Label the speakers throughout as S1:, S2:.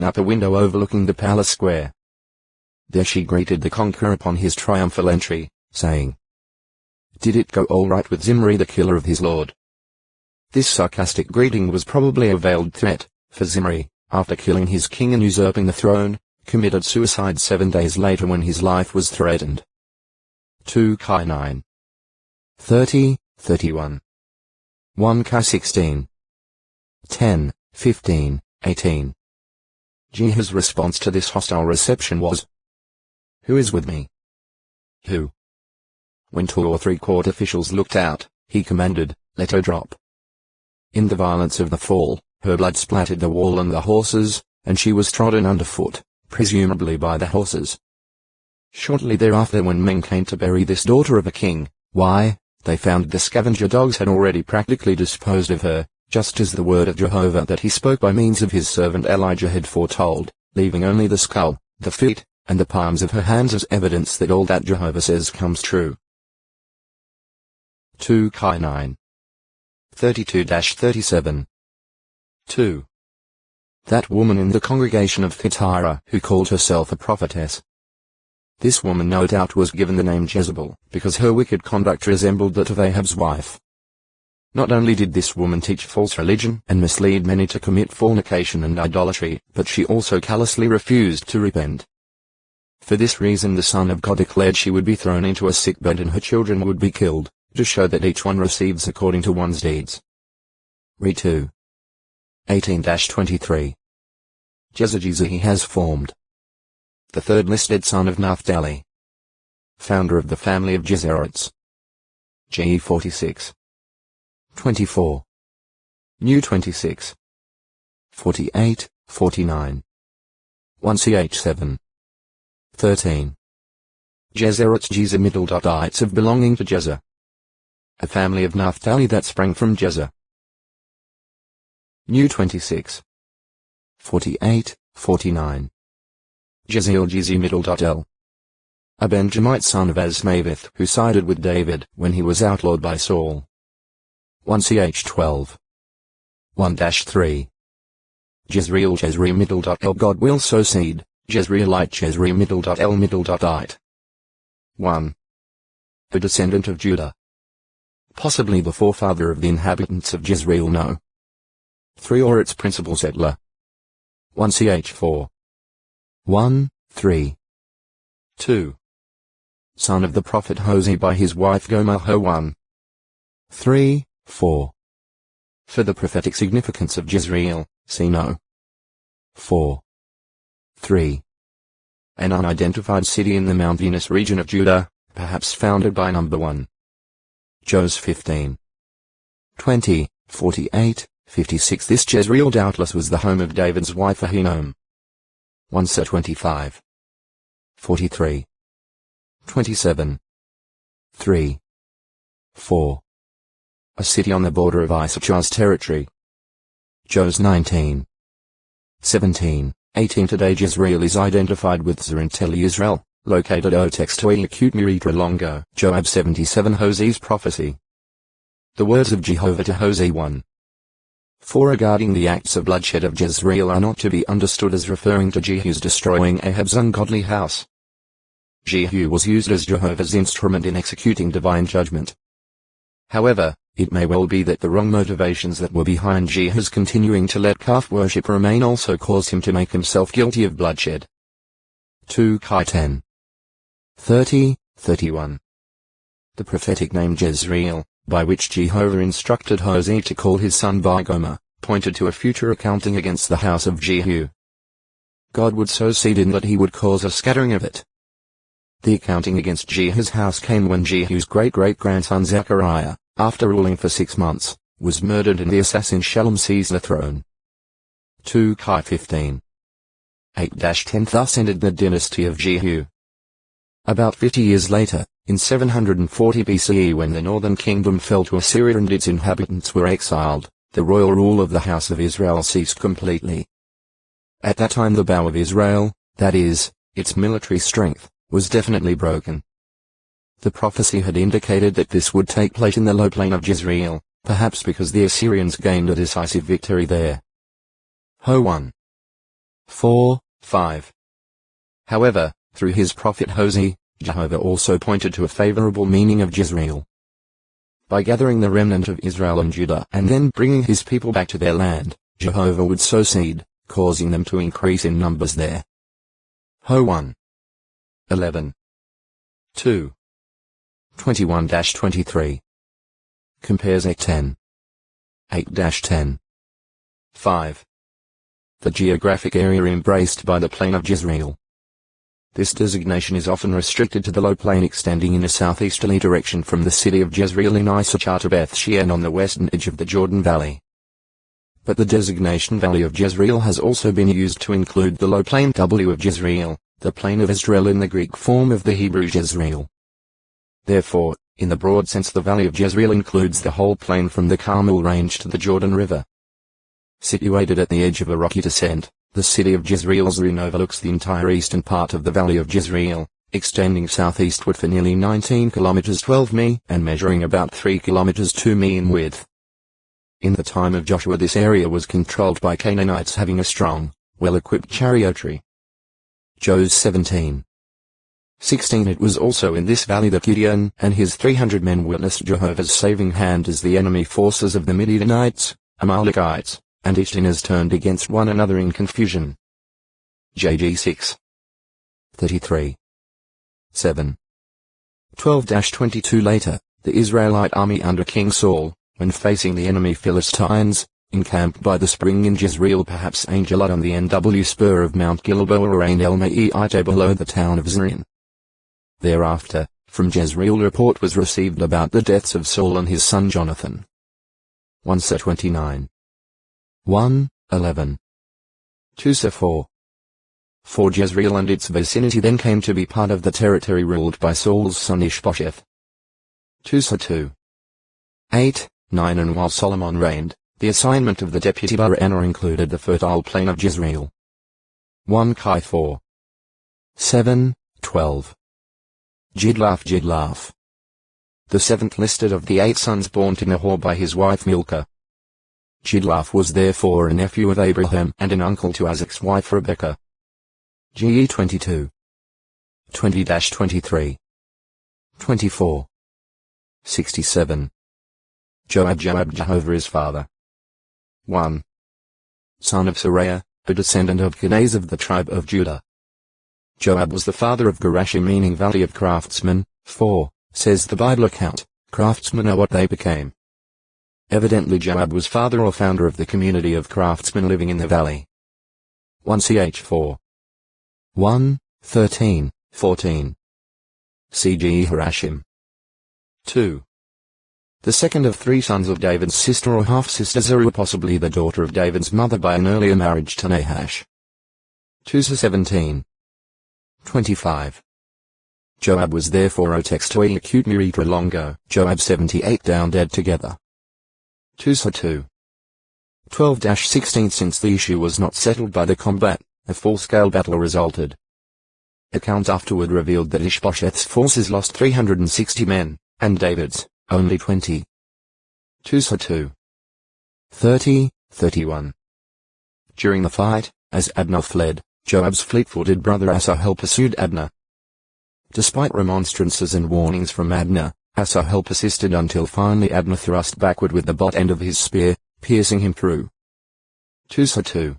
S1: an upper window overlooking the palace square. There she greeted the conqueror upon his triumphal entry, saying, "Did it go all right with Zimri, the killer of his lord?" This sarcastic greeting was probably a veiled threat, for Zimri, after killing his king and usurping the throne, committed suicide 7 days later when his life was threatened. 2 Kai 9. 30, 31. 1 Kai 16. 10, 15, 18. Jehu's response to this hostile reception was, "Who is with me?" "Who?" When 2 or 3 court officials looked out, he commanded, "Let her drop." In the violence of the fall, her blood splattered the wall and the horses, and she was trodden underfoot, presumably by the horses. Shortly thereafter, when men came to bury this daughter of a king, they found the scavenger dogs had already practically disposed of her, just as the word of Jehovah that he spoke by means of his servant Elijah had foretold, leaving only the skull, the feet, and the palms of her hands as evidence that all that Jehovah says comes true. 2 Kai 9. 32-37. 2. That woman in the congregation of Thyatira who called herself a prophetess. This woman no doubt was given the name Jezebel, because her wicked conduct resembled that of Ahab's wife. Not only did this woman teach false religion and mislead many to commit fornication and idolatry, but she also callously refused to repent. For this reason the Son of God declared she would be thrown into a sickbed and her children would be killed, to show that each one receives according to one's deeds. Read 2. 18-23. Jezer he has formed. The third listed son of Naphtali. Founder of the family of Jezerites. Ge 46. 24. New 26. 48, 49. 1 Ch 7. 13. Jezerites Jezer Middle-ites of belonging to Jezer. A family of Naphtali that sprang from Jezer. New 26. 48, 49. Jeziel Jezi Middle-el. A Benjamite son of Asmaveth who sided with David when he was outlawed by Saul. 1 Ch 12. 1-3. Jezreel Jezreel Middle-el God will sow seed, Jezreelite Jezreel Middle-el Middle-ite. 1. A descendant of Judah. Possibly the forefather of the inhabitants of Jezreel. No. 3 or its principal settler. 1 Ch 4. 1, 3. 2. Son of the prophet Hosea by his wife Gomer. 1. 3, 4. For the prophetic significance of Jezreel, see no. 4. 3. An unidentified city in the mountainous region of Judah, perhaps founded by number 1. Jos 15. 20, 48, 56. This Jezreel doubtless was the home of David's wife Ahinoam. 1 Sir 25. 43. 27. 3. 4. A city on the border of Issachar's territory. Jos 19. 17, 18. Today Jezreel is identified with Zerenteli Israel, located Otextoe Acute Miritra Longo. Joab 77. Hosea's prophecy. The words of Jehovah to Hosea 1. 4 regarding the acts of bloodshed of Jezreel are not to be understood as referring to Jehu's destroying Ahab's ungodly house. Jehu was used as Jehovah's instrument in executing divine judgment. However, it may well be that the wrong motivations that were behind Jehu's continuing to let calf worship remain also caused him to make himself guilty of bloodshed. 2 Kai 10. 30, 31. The prophetic name Jezreel, by which Jehovah instructed Hosea to call his son by Gomer, pointed to a future accounting against the house of Jehu. God would sow seed in that he would cause a scattering of it. The accounting against Jehu's house came when Jehu's great-great-grandson Zechariah, after ruling for 6 months, was murdered and the assassin Shallum seized the throne. 2 Kai 15. 8-10. Thus ended the dynasty of Jehu. About 50 years later, in 740 BCE, when the northern kingdom fell to Assyria and its inhabitants were exiled, the royal rule of the house of Israel ceased completely. At that time the bow of Israel, that is, its military strength, was definitely broken. The prophecy had indicated that this would take place in the low plain of Jezreel, perhaps because the Assyrians gained a decisive victory there. Ho 1. 4, 5. However, through his prophet Hosea, Jehovah also pointed to a favorable meaning of Jezreel. By gathering the remnant of Israel and Judah and then bringing his people back to their land, Jehovah would sow seed, causing them to increase in numbers there. Ho 1. 11. 2. 21-23. Compares 8:10. 8-10. 5. The geographic area embraced by the plain of Jezreel. This designation is often restricted to the low plain extending in a southeasterly direction from the city of Jezreel in Issachar to Beth Shean on the western edge of the Jordan Valley. But the designation Valley of Jezreel has also been used to include the low plain W of Jezreel, the plain of Israel in the Greek form of the Hebrew Jezreel. Therefore, in the broad sense the Valley of Jezreel includes the whole plain from the Carmel Range to the Jordan River. Situated at the edge of a rocky descent, the city of Jezreel's rim overlooks the entire eastern part of the Valley of Jezreel, extending southeastward for nearly 19 kilometers 12 mi and measuring about 3 kilometers 2 mi in width. In the time of Joshua this area was controlled by Canaanites having a strong, well-equipped chariotry. Jos 17. 16. It was also in this valley that Gideon and his 300 men witnessed Jehovah's saving hand as the enemy forces of the Midianites, Amalekites, and Ishtanas turned against one another in confusion. JG 6. 33. 7. 12-22 Later, the Israelite army under King Saul, when facing the enemy Philistines, encamped by the spring in Jezreel, perhaps Angelot on the NW spur of Mount Gilboa or Ain El Me'ite below the town of Zrin. Thereafter, from Jezreel report was received about the deaths of Saul and his son Jonathan. 1 Sa 29. 1, 11. 2 Sa 4. For Jezreel and its vicinity then came to be part of the territory ruled by Saul's son Ishbosheth. 2 Sa 2. 8, 9. And while Solomon reigned, the assignment of the deputy Baranah included the fertile plain of Jezreel. 1 Kai 4. 7, 12. Jidlaph. The seventh listed of the 8 sons born to Nahor by his wife Milcah. Jidlaph was therefore a nephew of Abraham and an uncle to Isaac's wife Rebekah. GE 22. 20-23. 24. 67. Joab Jehovah his father. 1. Son of Sariah, a descendant of Kenaz of the tribe of Judah. Joab was the father of Gerashim, meaning valley of craftsmen, for, says the Bible account, craftsmen are what they became. Evidently Joab was father or founder of the community of craftsmen living in the valley. 1 Ch 4. 1, 13, 14. CGE Harashim. 2. The second of 3 sons of David's sister or half-sister Zeruiah, possibly the daughter of David's mother by an earlier marriage to Nahash. 2 17. 25. Joab was therefore Otex to a acute Miritra Longo, Joab 78 down dead together. 2 2. 12-16. Since the issue was not settled by the combat, a full-scale battle resulted. Accounts afterward revealed that Ishbosheth's forces lost 360 men, and David's, only 20. 2 2. 30, 31. During the fight, as Abner fled, Joab's fleet-footed brother Asahel pursued Abner. Despite remonstrances and warnings from Abner, Asahel persisted until finally Abner thrust backward with the butt end of his spear, piercing him through. 2 2.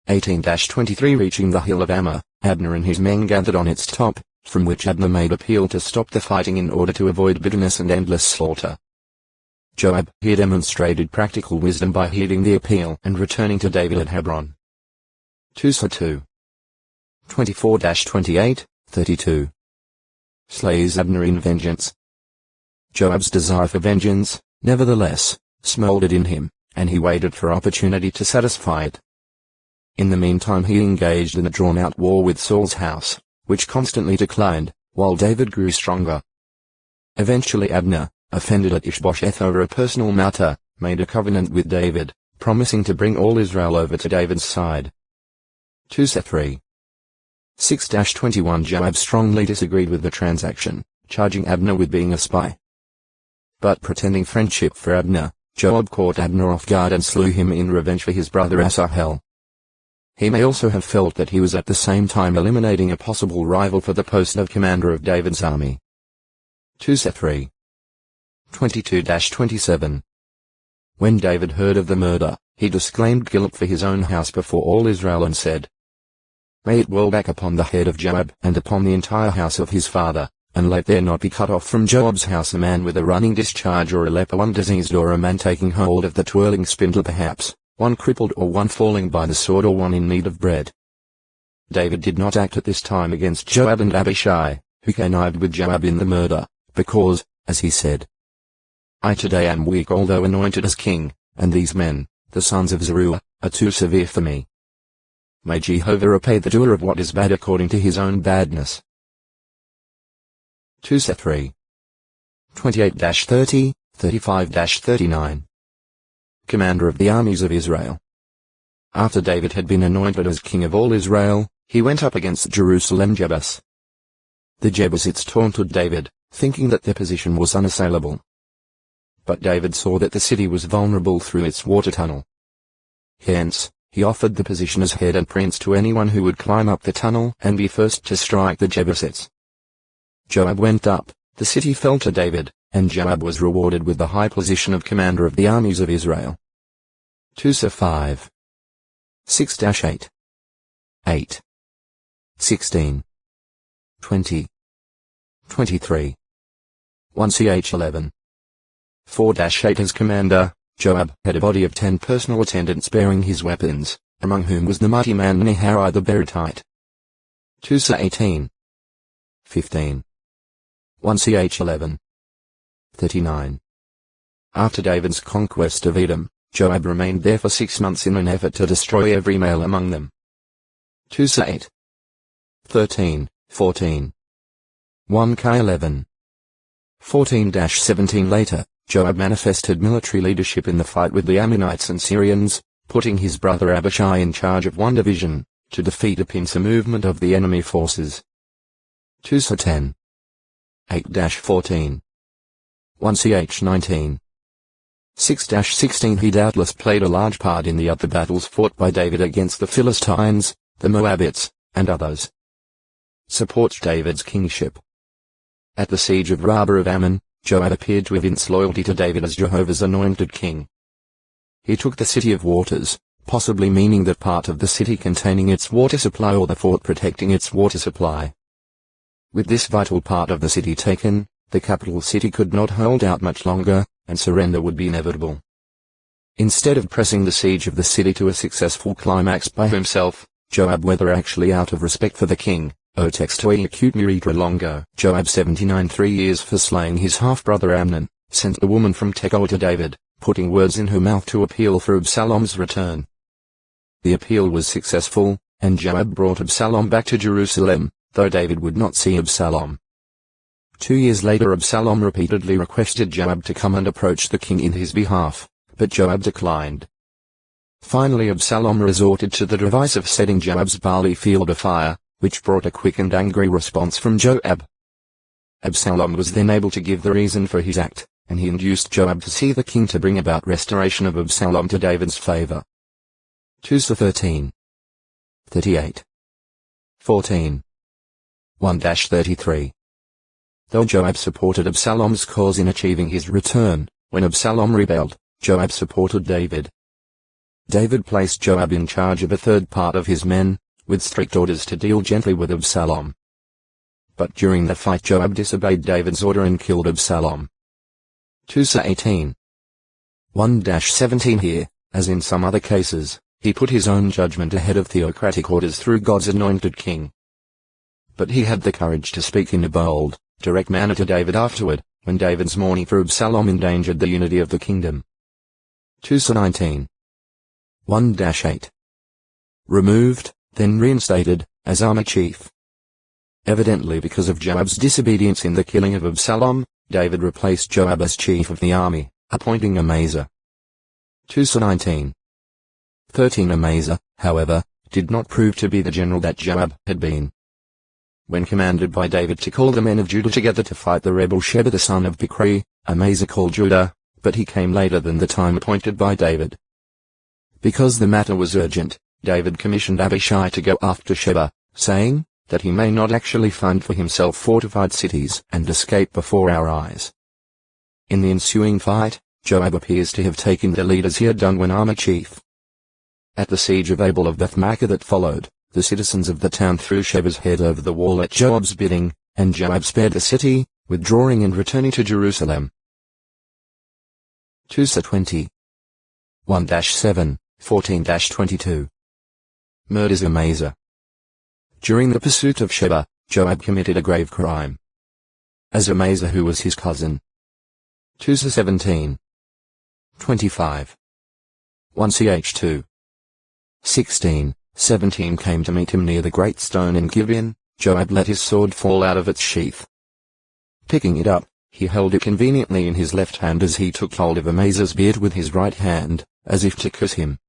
S1: 18-23. Reaching the hill of Ammah, Abner and his men gathered on its top, from which Abner made appeal to stop the fighting in order to avoid bitterness and endless slaughter. Joab here demonstrated practical wisdom by heeding the appeal and returning to David at Hebron. 2 2. 24-28, 32. Slays Abner in vengeance. Joab's desire for vengeance, nevertheless, smoldered in him, and he waited for opportunity to satisfy it. In the meantime he engaged in a drawn-out war with Saul's house, which constantly declined, while David grew stronger. Eventually Abner, offended at Ishbosheth over a personal matter, made a covenant with David, promising to bring all Israel over to David's side. 2 3. 6-21. Joab strongly disagreed with the transaction, charging Abner with being a spy. But pretending friendship for Abner, Joab caught Abner off guard and slew him in revenge for his brother Asahel. he may also have felt that he was at the same time eliminating a possible rival for the post of commander of David's army. 2-3. 22-27. When David heard of the murder, he disclaimed guilt for his own house before all Israel and said, "May it well back upon the head of Joab and upon the entire house of his father, and let there not be cut off from Joab's house a man with a running discharge or a leper, one diseased or a man taking hold of the twirling spindle perhaps, one crippled or one falling by the sword or one in need of bread." David did not act at this time against Joab and Abishai, who connived with Joab in the murder, because, as he said, "I today am weak although anointed as king, and these men, the sons of Zeruiah, are too severe for me. May Jehovah repay the doer of what is bad according to his own badness." 2-3. 28-30, 35-39. Commander of the armies of Israel. After David had been anointed as king of all Israel, he went up against Jerusalem Jebus. The Jebusites taunted David, thinking that their position was unassailable. But David saw that the city was vulnerable through its water tunnel. Hence, he offered the position as head and prince to anyone who would climb up the tunnel and be first to strike the Jebusites. Joab went up, the city fell to David, and Joab was rewarded with the high position of commander of the armies of Israel. 2-5. 6-8. 8. 16. 20. 23. 1ch11. 4-8 As commander, Joab had a body of 10 personal attendants bearing his weapons, among whom was the mighty man Naharai the Beerothite. 2-18. 15. 1ch11. 39. After David's conquest of Edom, Joab remained there for 6 months in an effort to destroy every male among them. 2-8. 13, 14. 1k11. 14-17 Later, Joab manifested military leadership in the fight with the Ammonites and Syrians, putting his brother Abishai in charge of one division, to defeat a pincer movement of the enemy forces. 2-10. 8-14. 1ch19. 6-16 He doubtless played a large part in the other battles fought by David against the Philistines, the Moabites, and others. Supports David's kingship. At the siege of Rabbah of Ammon, Joab appeared to evince loyalty to David as Jehovah's anointed king. He took the city of waters, possibly meaning that part of the city containing its water supply or the fort protecting its water supply. With this vital part of the city taken, the capital city could not hold out much longer, and surrender would be inevitable. Instead of pressing the siege of the city to a successful climax by himself, Joab, whether actually out of respect for the king, O textoi acute miritra longo, Joab 79 3 years for slaying his half-brother Amnon, sent a woman from Tekoa to David, putting words in her mouth to appeal for Absalom's return. The appeal was successful, and Joab brought Absalom back to Jerusalem, though David would not see Absalom. 2 years later Absalom repeatedly requested Joab to come and approach the king in his behalf, but Joab declined. Finally Absalom resorted to the device of setting Joab's barley field afire, which brought a quick and angry response from Joab. Absalom was then able to give the reason for his act, and he induced Joab to see the king to bring about restoration of Absalom to David's favor. 2-13. 38. 14. 1-33. Though Joab supported Absalom's cause in achieving his return, when Absalom rebelled, Joab supported David. David placed Joab in charge of a third part of his men, with strict orders to deal gently with Absalom. But during the fight Joab disobeyed David's order and killed Absalom. 2-18. 1-17 Here, as in some other cases, he put his own judgment ahead of theocratic orders through God's anointed king. But he had the courage to speak in a bold, direct manner to David afterward, when David's mourning for Absalom endangered the unity of the kingdom. 2-19. 1-8. Removed, then reinstated, as army chief. Evidently because of Joab's disobedience in the killing of Absalom, David replaced Joab as chief of the army, appointing Amasa. 2-19. 13 Amasa, however, did not prove to be the general that Joab had been. When commanded by David to call the men of Judah together to fight the rebel Sheba the son of Bichri, Amasa called Judah, but he came later than the time appointed by David. Because the matter was urgent, David commissioned Abishai to go after Sheba, saying that he may not actually find for himself fortified cities and escape before our eyes. In the ensuing fight, Joab appears to have taken the lead as he had done when armor chief. At the siege of Abel of Beth-Makkah that followed, the citizens of the town threw Sheba's head over the wall at Joab's bidding, and Joab spared the city, withdrawing and returning to Jerusalem. 2 Sa 20. 1-7, 14-22. Murders Amasa. During the pursuit of Sheba, Joab committed a grave crime. As Amasa, who was his cousin. 2 Sa 17. 25. 1 Ch 2. 17 came to meet him near the great stone in Gibeon. Joab let his sword fall out of its sheath. Picking it up, he held it conveniently in his left hand as he took hold of Amasa's beard with his right hand, as if to curse him.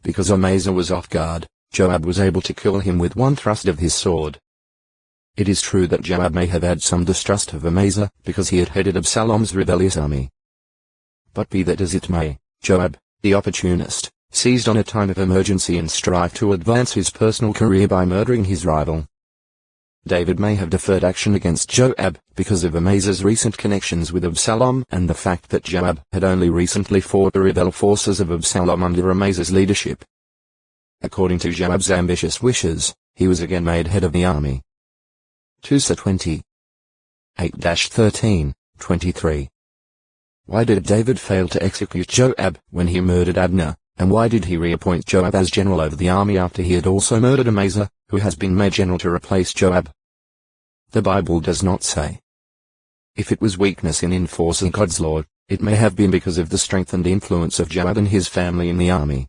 S1: Because Amasa was off guard, Joab was able to kill him with one thrust of his sword. It is true that Joab may have had some distrust of Amasa, because he had headed Absalom's rebellious army. But be that as it may, Joab, the opportunist, seized on a time of emergency and strive to advance his personal career by murdering his rival. David may have deferred action against Joab because of Amasa's recent connections with Absalom and the fact that Joab had only recently fought the rebel forces of Absalom under Amasa's leadership. According to Joab's ambitious wishes, he was again made head of the army. 2 Sa 20. 8-13, 23. Why did David fail to execute Joab when he murdered Abner, and why did he reappoint Joab as general over the army after he had also murdered Amasa, who has been made general to replace Joab? The Bible does not say. If it was weakness in enforcing God's law, it may have been because of the strength and influence of Joab and his family in the army.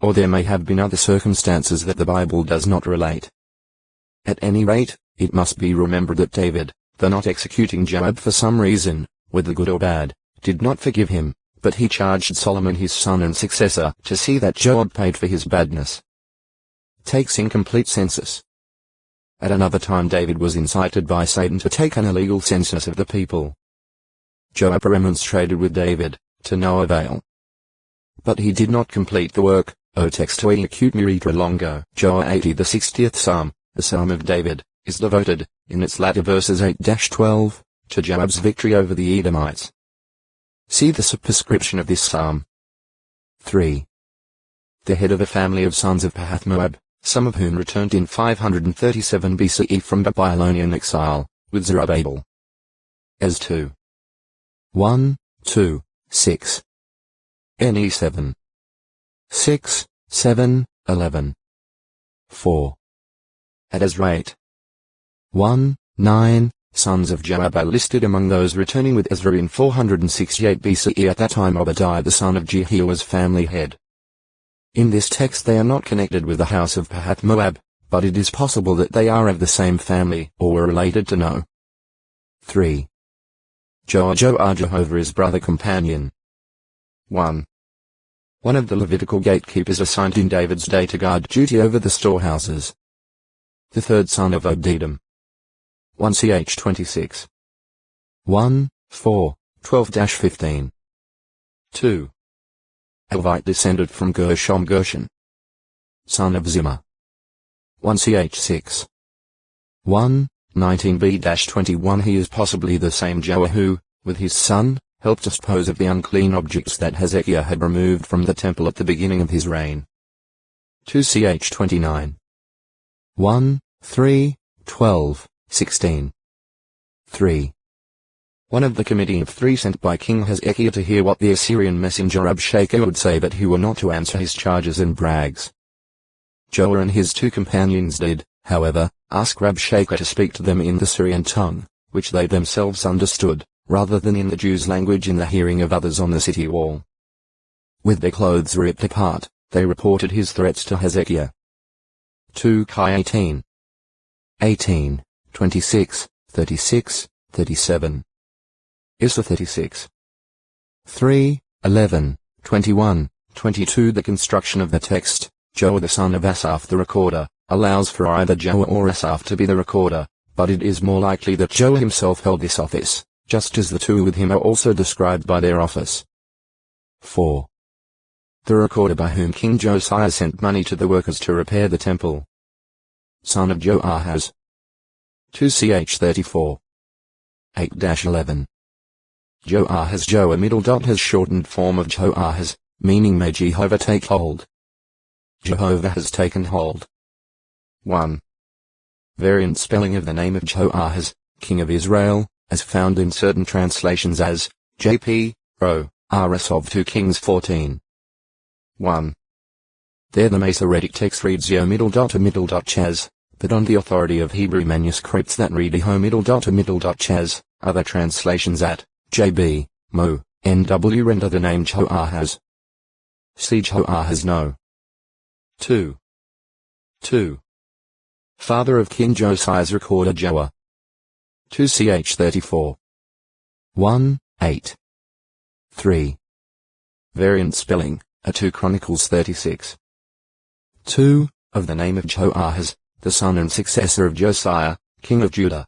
S1: Or there may have been other circumstances that the Bible does not relate. At any rate, it must be remembered that David, though not executing Joab for some reason, whether good or bad, did not forgive him, but he charged Solomon his son and successor to see that Joab paid for his badness. Takes incomplete census. At another time David was incited by Satan to take an illegal census of the people. Joab remonstrated with David, to no avail. But he did not complete the work. O text to acute miritra longo. Joah 80. The 60th Psalm, the Psalm of David, is devoted, in its latter verses 8-12, to Joab's victory over the Edomites. See the superscription of this psalm. 3. The head of a family of sons of Pahath-Moab, some of whom returned in 537 BCE from Babylonian exile, with Zerubbabel. As 2. 1, 2, 6. Ne 7. 6, 7, 11. 4. At Ezra 1, 9, sons of Joab are listed among those returning with Ezra in 468 BCE. At that time Obadiah the son of Jehiel was family head. In this text they are not connected with the house of Pahath-Moab, but it is possible that they are of the same family or were related to No. 3. Jehovah is brother companion. 1. One of the Levitical gatekeepers assigned in David's day to guard duty over the storehouses. The third son of Obed-Edom. 1 Ch 26. 1, 4, 12-15. 2. A Levite descended from Gershon, son of Zimah. 1 Ch 6. 1, 19b-21. He is possibly the same Joah who, with his son, helped dispose of the unclean objects that Hezekiah had removed from the temple at the beginning of his reign. 2 Ch 29. 1, 3, 12, 16. 3. One of the committee of 3 sent by King Hezekiah to hear what the Assyrian messenger Rabshakeh would say, but who were not to answer his charges and brags. Joah and his 2 companions did, however, ask Rabshakeh to speak to them in the Syrian tongue, which they themselves understood, rather than in the Jews' language in the hearing of others on the city wall. With their clothes ripped apart, they reported his threats to Hezekiah. 2 Chi 18. 18, 26, 36, 37. Issa 36. 3, 11, 21, 22. The construction of the text, Joah the son of Asaph the recorder, allows for either Joah or Asaph to be the recorder, but it is more likely that Joah himself held this office, just as the 2 with him are also described by their office. 4. the recorder by whom King Josiah sent money to the workers to repair the temple. Son of Joahaz. 2ch 34. 8-11. Joahaz. Joah middle dot has shortened form of Joahaz, meaning may Jehovah take hold. Jehovah has taken hold. 1. Variant spelling of the name of Joahaz, king of Israel, as found in certain translations as J.P. Ro. R.S. of 2 Kings 14. 1. There the Masoretic text reads Yo middle dot a middle dot Chaz, but on the authority of Hebrew manuscripts that read Eho middle dot a middle dot Chaz, other translations at J.B. Mo. N.W. render the name Joahaz. See Joahaz no. 2. 2. Father of King Josiah's recorder Joah. 2ch 34. 1, 8. 3. Variant spelling, a 2 Chronicles 36. 2. Of the name of Joahaz, the son and successor of Josiah, king of Judah.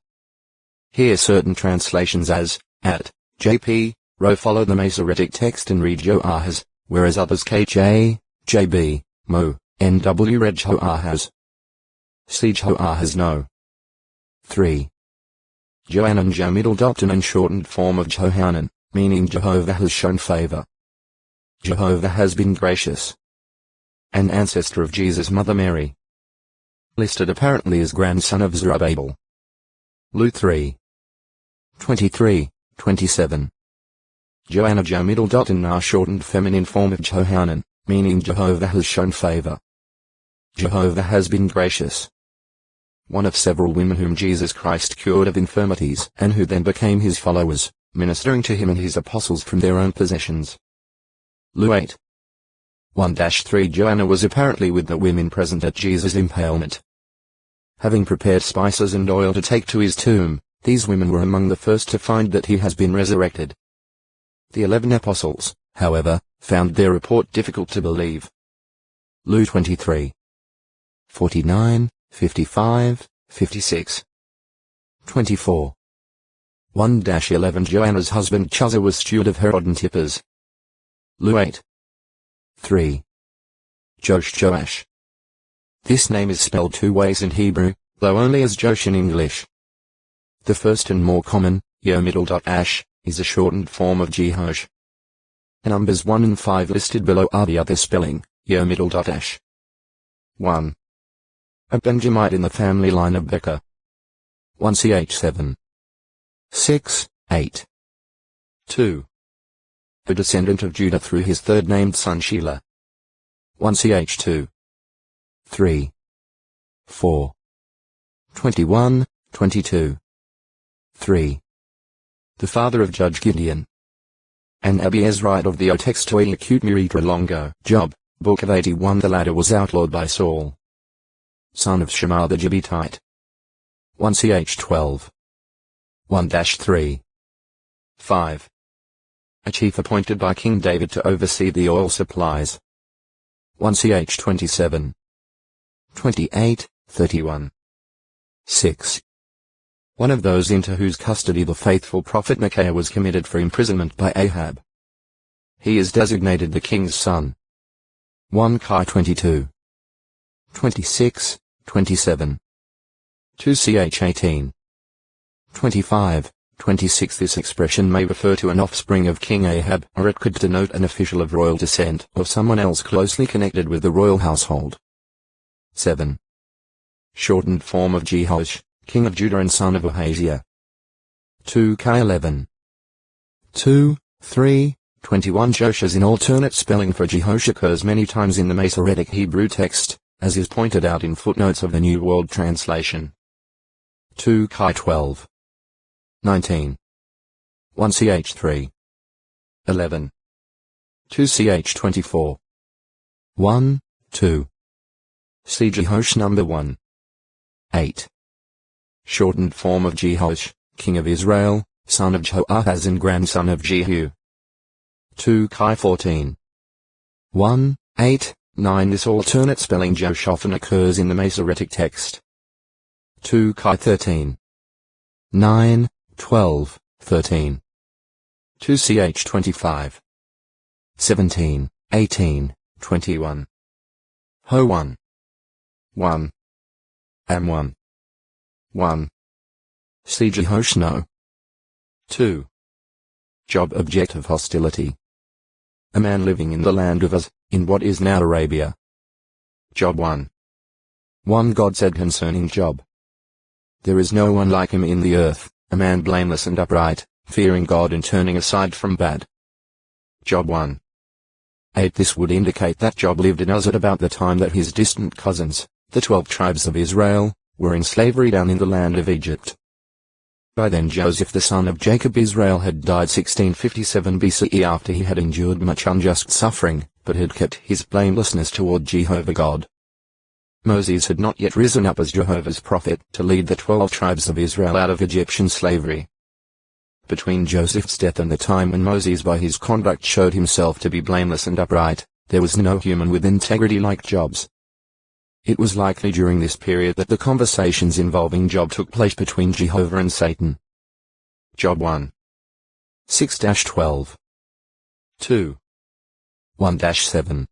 S1: Here certain translations as, at, J.P. Ro follow the Masoretic text and read Joahaz, whereas others K.J., J.B. Mo. N.W. read Joahaz. See Joahaz no. 3. Johanan. Jo middle dot an shortened form of Johanan, meaning Jehovah has shown favor. Jehovah has been gracious. An ancestor of Jesus' mother Mary. Listed apparently as grandson of Zerubbabel. Luke 3. 23, 27. Joanna. Jo middle dot an shortened feminine form of Johanan, meaning Jehovah has shown favor. Jehovah has been gracious. One of several women whom Jesus Christ cured of infirmities and who then became his followers, ministering to him and his apostles from their own possessions. Luke 8. 1-3. Joanna was apparently with the women present at Jesus' impalement. Having prepared spices and oil to take to his tomb, these women were among the first to find that he has been resurrected. The 11 apostles, however, found their report difficult to believe. Luke 23. 49, 55, 56. 24. 1-11. Joanna's husband Chuza was steward of Herod Antipas. Luke 8. 3. Joash. This name is spelled 2 ways in Hebrew, though only as Josh in English. The first and more common, Yo middle dot Ash, is a shortened form of Jehosh. Numbers 1 and 5 listed below are the other spelling, Yo middle dot Ash. 1. A Benjamite in the family line of Becca. 1ch 7. 6, 8. 2. A descendant of Judah through his third-named son Shelah. 1ch 2. 3. 4. 21, 22. 3. The father of Judge Gideon. An Abiezrite of the Otextoe Acute Miritra Longo, Job, Book of 81. The latter was outlawed by Saul, son of Shammah the Gibeonite. 1ch 12. 1-3. 5. A chief appointed by King David to oversee the oil supplies. 1ch 27. 28, 31. 6. One of those into whose custody the faithful prophet Micaiah was committed for imprisonment by Ahab. He is designated the king's son. 1 22. 26, 27. 2ch 18. 25, 26. This expression may refer to an offspring of King Ahab, or it could denote an official of royal descent or someone else closely connected with the royal household. 7. Shortened form of Jehoash, king of Judah and son of Ahaziah. 2 2, 3, 21. Josh as in alternate spelling for Jehoash occurs many times in the Masoretic Hebrew text, as is pointed out in footnotes of the New World Translation. 2 12. 19. 1ch 3. 11. 2ch 24. 1, 2. See Jehoash number 1. 8. Shortened form of Jehoash, king of Israel, son of Joahaz and grandson of Jehu. 2 14. 1, 8, 9. This alternate spelling Josh often occurs in the Masoretic text. 2 13. 9, 12, 13. 2ch 25. 17, 18, 21. Ho 1. 1. Am 1. 1. Siege Hoshno. 2. Job objective hostility. A man living in the land of Uz, in what is now Arabia. Job 1. 1 God said concerning Job. There is no one like him in the earth, a man blameless and upright, fearing God and turning aside from bad. Job 1. 8 This would indicate that Job lived in Uz at about the time that his distant cousins, the 12 tribes of Israel, were in slavery down in the land of Egypt. By then Joseph the son of Jacob Israel had died 1657 BCE after he had endured much unjust suffering, but had kept his blamelessness toward Jehovah God. Moses had not yet risen up as Jehovah's prophet to lead the 12 tribes of Israel out of Egyptian slavery. Between Joseph's death and the time when Moses by his conduct showed himself to be blameless and upright, there was no human with integrity like Job's. It was likely during this period that the conversations involving Job took place between Jehovah and Satan. Job 1. 6-12. 2. 1-7.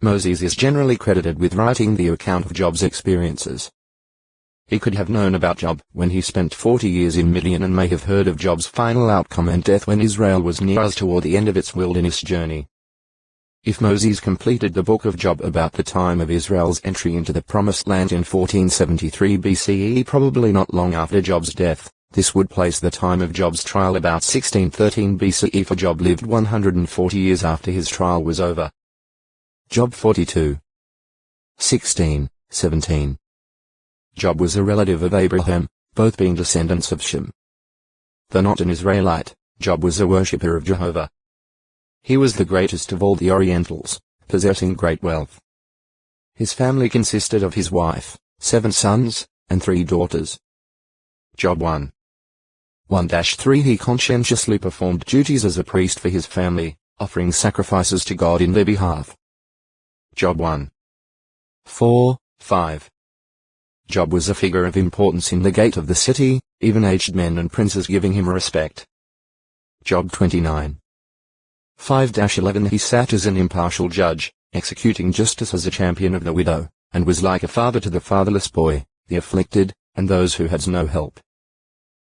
S1: Moses is generally credited with writing the account of Job's experiences. He could have known about Job when he spent 40 years in Midian and may have heard of Job's final outcome and death when Israel was near Uz toward the end of its wilderness journey. If Moses completed the book of Job about the time of Israel's entry into the Promised Land in 1473 BCE, probably not long after Job's death, this would place the time of Job's trial about 1613 BCE, for Job lived 140 years after his trial was over. Job 42. 16-17. Job was a relative of Abraham, both being descendants of Shem. Though not an Israelite, Job was a worshipper of Jehovah. He was the greatest of all the Orientals, possessing great wealth. His family consisted of his wife, 7 sons, and 3 daughters. Job 1. 1-3 He conscientiously performed duties as a priest for his family, offering sacrifices to God in their behalf. Job 1. 4-5. Job was a figure of importance in the gate of the city, even aged men and princes giving him respect. Job 29. 5-11 He sat as an impartial judge, executing justice as a champion of the widow, and was like a father to the fatherless boy, the afflicted, and those who had no help.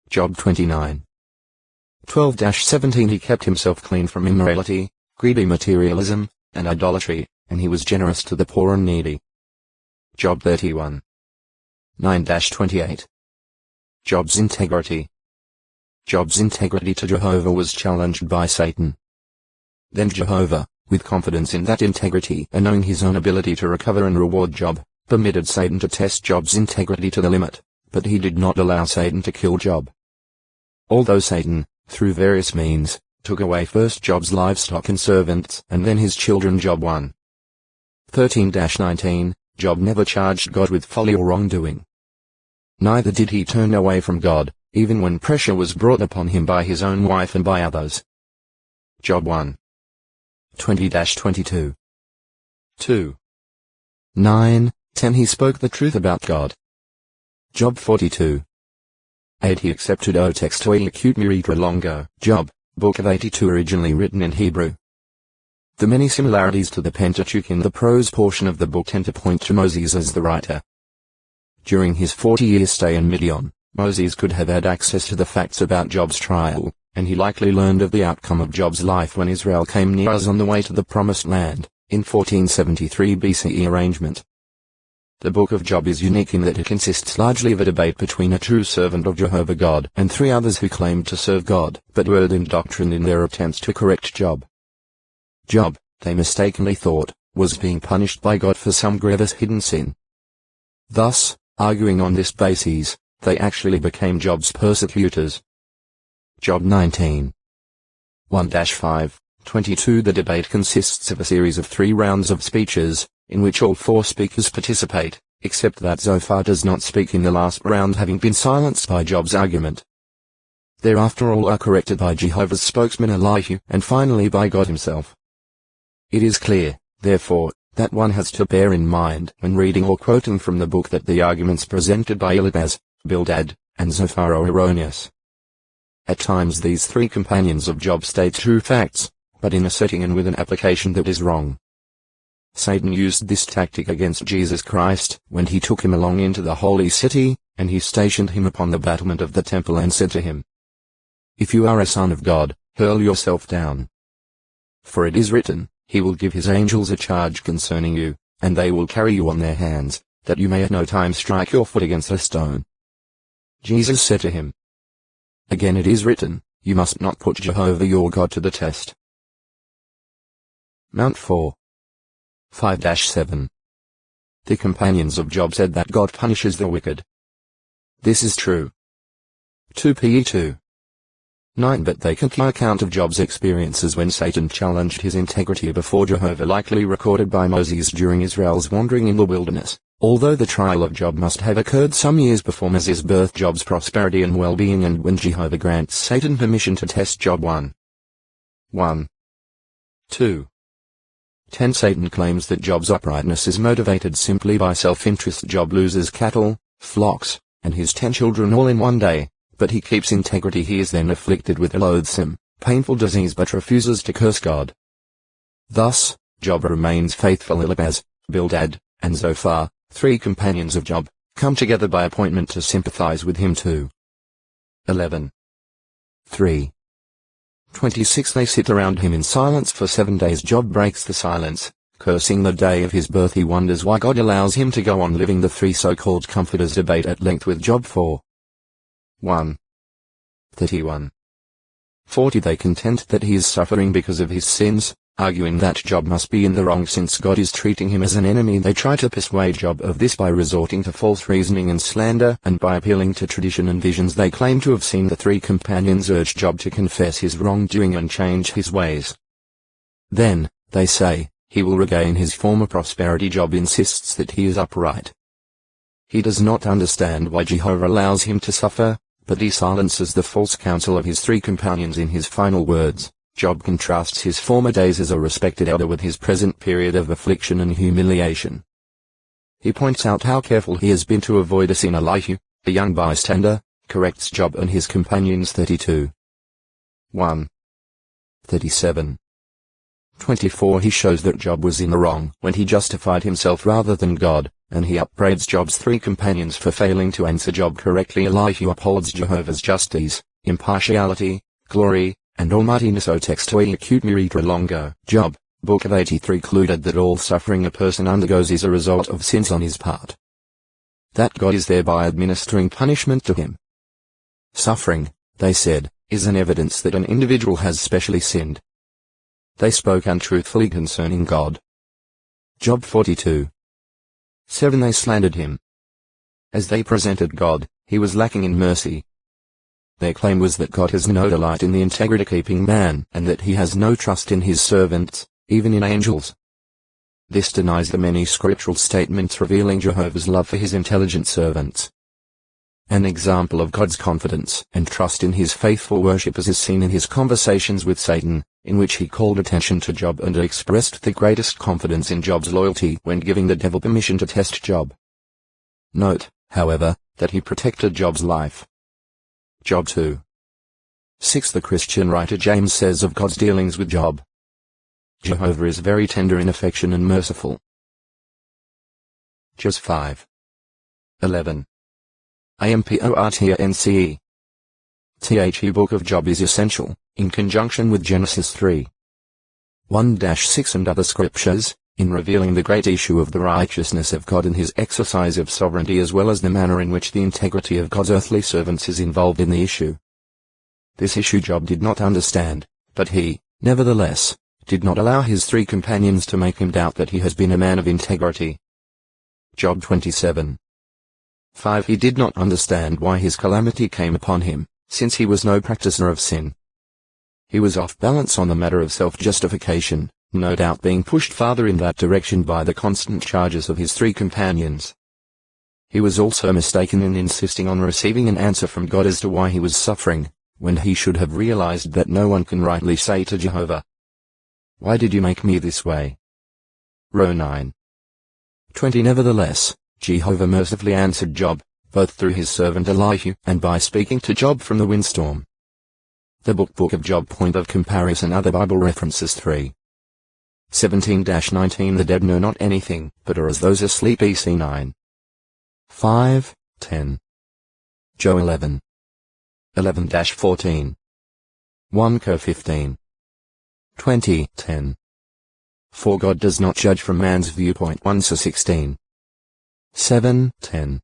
S1: Job 29. 12-17 He kept himself clean from immorality, greedy materialism, and idolatry, and he was generous to the poor and needy. Job 31. 9-28. Job's integrity. Job's integrity to Jehovah was challenged by Satan. Then Jehovah, with confidence in that integrity and knowing his own ability to recover and reward Job, permitted Satan to test Job's integrity to the limit, but he did not allow Satan to kill Job. Although Satan, through various means, took away first Job's livestock and servants and then his children. Job 1. 13-19, Job never charged God with folly or wrongdoing. Neither did he turn away from God, even when pressure was brought upon him by his own wife and by others. Job 1. 20-22. 2. 9-10 He spoke the truth about God. Job 42. 8 He accepted o texto acute miritra longo. Job, Book of 82 originally written in Hebrew. The many similarities to the Pentateuch in the prose portion of the book tend to point to Moses as the writer. During his 40-year stay in Midian, Moses could have had access to the facts about Job's trial, and he likely learned of the outcome of Job's life when Israel came near Uz on the way to the Promised Land, in 1473 BCE arrangement. The book of Job is unique in that it consists largely of a debate between a true servant of Jehovah God and 3 others who claimed to serve God, but were in doctrine in their attempts to correct Job. Job, they mistakenly thought, was being punished by God for some grievous hidden sin. Thus, arguing on this basis, they actually became Job's persecutors. Job 19. 1-5, 22 The debate consists of a series of 3 rounds of speeches, in which all 4 speakers participate, except that Zophar does not speak in the last round, having been silenced by Job's argument. Thereafter all are corrected by Jehovah's spokesman Elihu, and finally by God himself. It is clear, therefore, that one has to bear in mind when reading or quoting from the book that the arguments presented by Eliphaz, Bildad, and Zophar are erroneous. At times these 3 companions of Job state true facts, but in a setting and with an application that is wrong. Satan used this tactic against Jesus Christ when he took him along into the holy city, and he stationed him upon the battlement of the temple and said to him, "If you are a son of God, hurl yourself down. For it is written, He will give His angels a charge concerning you, and they will carry you on their hands, that you may at no time strike your foot against a stone." Jesus said to him, "Again it is written, you must not put Jehovah your God to the test." Mount 4. 5-7. The companions of Job said that God punishes the wicked. This is true. 2 Pe 2. 9. But they can keep account of Job's experiences when Satan challenged his integrity before Jehovah, likely recorded by Moses during Israel's wandering in the wilderness. Although the trial of Job must have occurred some years before Moses' birth, Job's prosperity and well-being, and when Jehovah grants Satan permission to test Job 1. 2. 10. Satan claims that Job's uprightness is motivated simply by self-interest. Job loses cattle, flocks, and his 10 children all in one day, but he keeps integrity. He is then afflicted with a loathsome, painful disease but refuses to curse God. Thus, Job remains faithful. Eliphaz, Bildad, and Zophar, 3 companions of Job, come together by appointment to sympathize with him too. 11. 3. 26. They sit around him in silence for 7 days. Job breaks the silence, cursing the day of his birth. He wonders why God allows him to go on living. The 3 so-called comforters debate at length with Job 4. 31. 40. They contend that he is suffering because of his sins, arguing that Job must be in the wrong since God is treating him as an enemy. They try to persuade Job of this by resorting to false reasoning and slander, and by appealing to tradition and visions they claim to have seen. The 3 companions urge Job to confess his wrongdoing and change his ways. Then, they say, he will regain his former prosperity. Job insists that he is upright. He does not understand why Jehovah allows him to suffer, but he silences the false counsel of his 3 companions in his final words. Job contrasts his former days as a respected elder with his present period of affliction and humiliation. He points out how careful he has been to avoid a sin. Elihu, a young bystander, corrects Job and his companions. 32. 37. 24. He shows that Job was in the wrong when he justified himself rather than God, and he upbraids Job's 3 companions for failing to answer Job correctly. Elihu upholds Jehovah's justice, impartiality, glory, and almightiness. O textoi acute miritra longo. Job, Book of 83, concluded that all suffering a person undergoes is a result of sins on his part. That God is thereby administering punishment to him. Suffering, they said, is an evidence that an individual has specially sinned. They spoke untruthfully concerning God. Job 42. 7. They slandered him. As they presented God, he was lacking in mercy. Their claim was that God has no delight in the integrity-keeping man, and that he has no trust in his servants, even in angels. This denies the many scriptural statements revealing Jehovah's love for his intelligent servants. An example of God's confidence and trust in his faithful worshippers is seen in his conversations with Satan, in which he called attention to Job and expressed the greatest confidence in Job's loyalty when giving the devil permission to test Job. Note, however, that he protected Job's life. Job 2. 6. The Christian writer James says of God's dealings with Job, Jehovah is very tender in affection and merciful. Jos 5. 11. Importance. The Book of Job is essential, in conjunction with Genesis 3. 1-6 and other scriptures, in revealing the great issue of the righteousness of God and his exercise of sovereignty, as well as the manner in which the integrity of God's earthly servants is involved in the issue. This issue Job did not understand, but he, nevertheless, did not allow his 3 companions to make him doubt that he has been a man of integrity. Job 27. 5. He did not understand why his calamity came upon him, since he was no practicer of sin. He was off balance on the matter of self-justification, no doubt being pushed farther in that direction by the constant charges of his 3 companions. He was also mistaken in insisting on receiving an answer from God as to why he was suffering, when he should have realized that no one can rightly say to Jehovah, "Why did you make me this way?" Row 9. 20. Nevertheless, Jehovah mercifully answered Job, both through his servant Elihu and by speaking to Job from the windstorm. The Book of Job. Point of comparison. Other Bible references. 3. 17-19 The dead know not anything, but are as those asleep. EC 9. 5, 10. Joe 11. 11-14. 1 Co 15. 20, 10. For God does not judge from man's viewpoint. 1 So 16. 7, 10.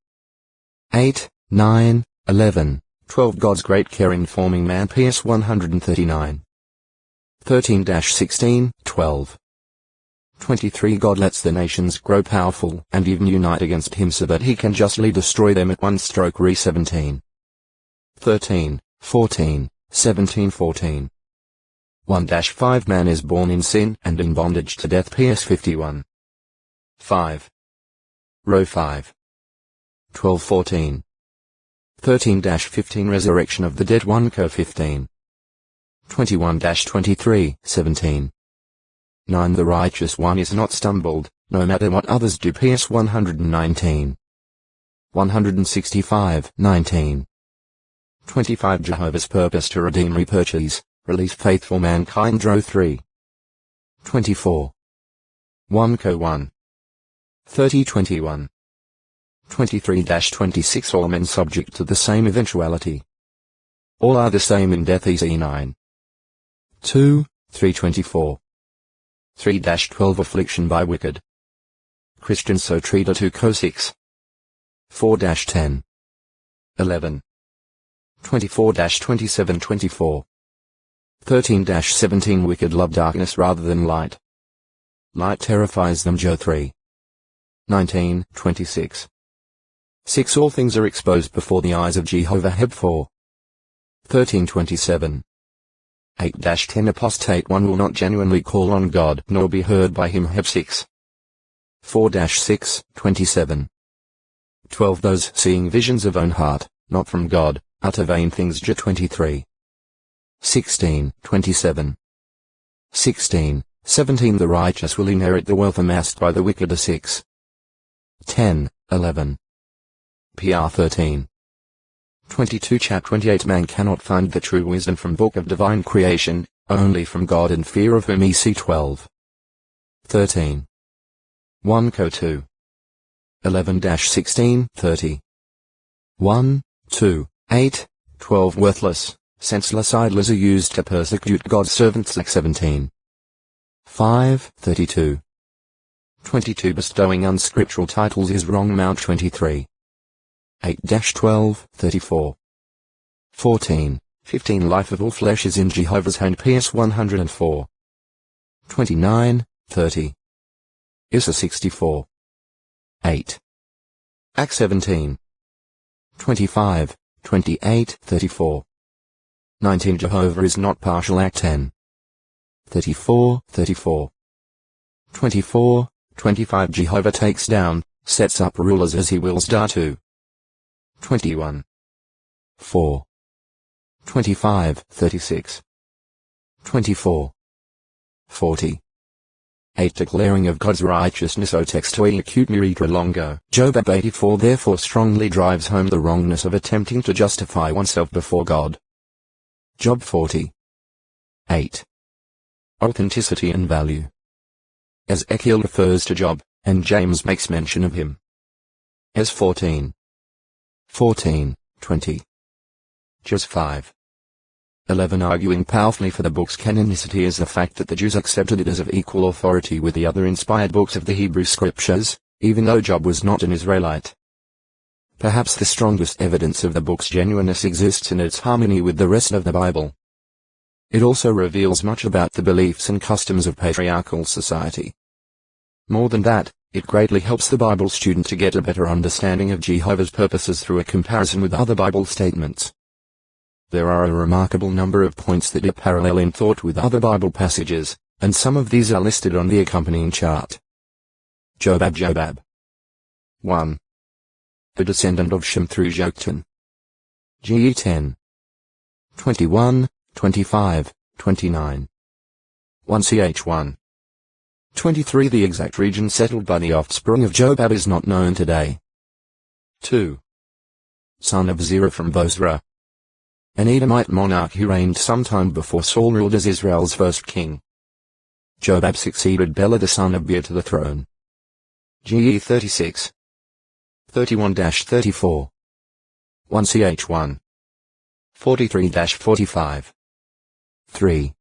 S1: 8, 9, 11, 12 God's great care in forming man. PS 139. 13-16, 12. 23 God lets the nations grow powerful and even unite against him so that he can justly destroy them at one stroke. Re 17. 13, 14, 17 14. 1-5 Man is born in sin and in bondage to death. PS 51. 5. Row 5. 12-14. 13-15 Resurrection of the dead. 1 Co 15. 21-23, 17. 9 The righteous one is not stumbled, no matter what others do. PS 119. 165, 19. 25 Jehovah's purpose to redeem, repurchase, release faithful mankind. Row 3. 24. 1 Co 1. 30-21. 23-26 All men subject to the same eventuality. All are the same in death. EC 9. 2, 3-24. 3-12 Affliction by wicked Christians so treated. 2 Co 6. 4-10. 11. 24-27-24. 13-17 Wicked love darkness rather than light. Light terrifies them. Joe 3. 19-26. 6 All things are exposed before the eyes of Jehovah. Heb 4. 13-27. 8-10 Apostate one will not genuinely call on God nor be heard by him. Heb 6. 4-6, 27. 12 Those seeing visions of own heart, not from God, utter vain things. J 23. 16, 27. 16, 17 The righteous will inherit the wealth amassed by the wicked. 6. 10, 11. PR 13. 22 Chap 28 Man cannot find the true wisdom from book of divine creation, only from God and fear of whom. EC 12. 13. 1 Co 2. 11-16, 30. 1, 2, 8, 12 Worthless, senseless idlers are used to persecute God's servants. 17. 5, 32. 22 Bestowing unscriptural titles is wrong. Mount 23. 8-12, 34. 14, 15 Life of all flesh is in Jehovah's hand. PS 104. 29, 30. Issa 64. 8. Acts 17. 25, 28, 34. 19 Jehovah is not partial. Act 10. 34, 34. 24, 25 Jehovah takes down, sets up rulers as he wills. 2. 21. 4. 25, 36. 24. 40. 8 Declaring of God's righteousness. O textoi acute miritra longo. Job 84 Therefore strongly drives home the wrongness of attempting to justify oneself before God. Job 40. 8. Authenticity and value. Ezekiel refers to Job, and James makes mention of him. As 14. 14, 20. Just 5. 11 Arguing powerfully for the book's canonicity is the fact that the Jews accepted it as of equal authority with the other inspired books of the Hebrew Scriptures, even though Job was not an Israelite. Perhaps the strongest evidence of the book's genuineness exists in its harmony with the rest of the Bible. It also reveals much about the beliefs and customs of patriarchal society. More than that, it greatly helps the Bible student to get a better understanding of Jehovah's purposes through a comparison with other Bible statements. There are a remarkable number of points that are parallel in thought with other Bible passages, and some of these are listed on the accompanying chart. Jobab 1. The descendant of Shem through Joktan. GE 10. 21, 25, 29. 1 ch 1. 23 The exact region settled by the offspring of Jobab is not known today. 2. Son of Zerah from Bozrah. An Edomite monarch who reigned sometime before Saul ruled as Israel's first king. Jobab succeeded Bela the son of Beer to the throne. GE 36. 31-34. 1ch1. 43-45. 3.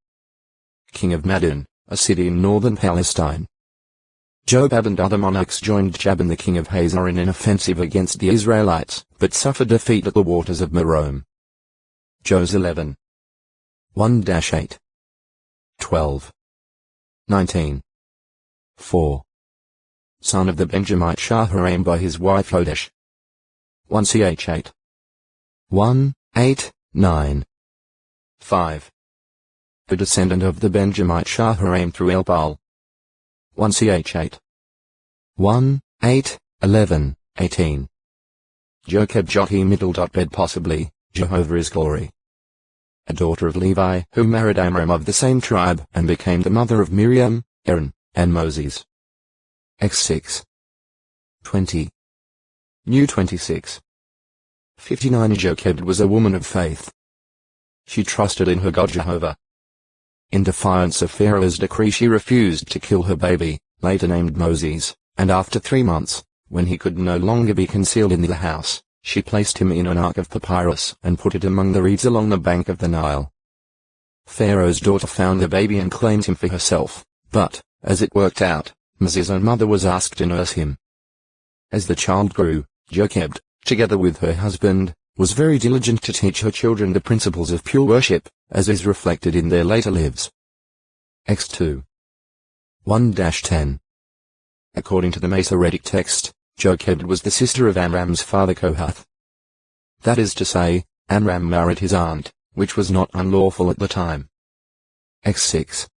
S1: King of Madin, a city in northern Palestine. Jobab and other monarchs joined Jabin the king of Hazor in an offensive against the Israelites, but suffered defeat at the waters of Merom. Jos 11. 1-8. 12. 19. 4. Son of the Benjamite Shaharaim by his wife Hodesh. 1ch 8. 1, 8, 9. 5. A descendant of the Benjamite Shaharaim through Elpal. 1ch 8. 1, 8, 11, 18. Jocheb Jochi Middle.bed possibly, Jehovah is glory. A daughter of Levi, who married Amram of the same tribe, and became the mother of Miriam, Aaron, and Moses. X6. 20. New 26. 59 Jochebed was a woman of faith. She trusted in her God Jehovah. In defiance of Pharaoh's decree she refused to kill her baby, later named Moses, and after 3 months, when he could no longer be concealed in the house, she placed him in an ark of papyrus and put it among the reeds along the bank of the Nile. Pharaoh's daughter found the baby and claimed him for herself, but, as it worked out, Moses' own mother was asked to nurse him. As the child grew, Jochebed, together with her husband, was very diligent to teach her children the principles of pure worship, as is reflected in their later lives. X2. 1-10. According to the Masoretic text, Jochebed was the sister of Amram's father Kohath. That is to say, Amram married his aunt, which was not unlawful at the time. X6.